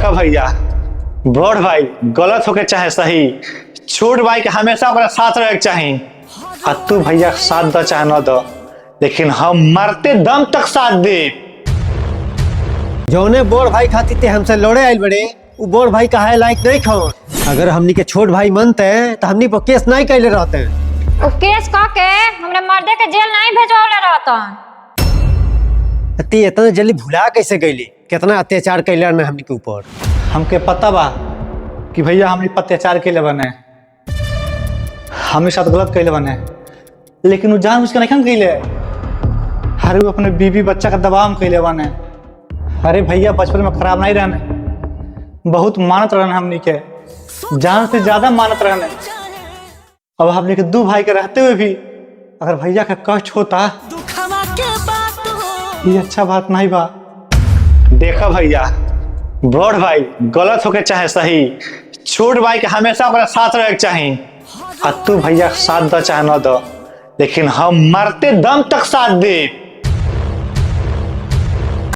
देखा भैया, बड़ भाई गलत होके चाहे सही, छोट भाई के हमेशा अपना साथ रहे चाहिए। आ तू भैया साथ द चाहे न द, लेकिन हम मरते दम तक साथ दे। जौने बोर भाई खातिर ते हमसे लड़े आइल बड़े, वो बोर भाई कहा लायक नहीं खो। अगर हमनी के छोट भाई मनते तो हमनी पर केस नहीं कैले रहते। वो केस का के हमरे मर्दे के जेल नहीं भेजवाले रहता। ती इतना जल्दी भुला कैसे गईली? कितना अत्याचार कैले न हमनी के ऊपर। हमके पता बा कि भैया हमने अत्याचार के लिए बने, हमें साथ गलत कैले बने, लेकिन वो जान उसके नहीं कैले। अरे वो अपने बीवी बच्चा का दबाव में कैले बने। अरे भैया बचपन में खराब नहीं रहने, बहुत मानत रहने, हमनी के जान से ज्यादा मानत रहने। अब हमने के दो भाई के रहते हुए भी अगर भैया का कष्ट होता, ये अच्छा बात नहीं बा। देखा भैया, बड़ भाई गलत होके चाहे सही, छोट भाई के हमेशा अपना साथ रहे चाहिए। आ तू भैया साथ द चाहे न द, लेकिन हम मरते दम तक साथ दे।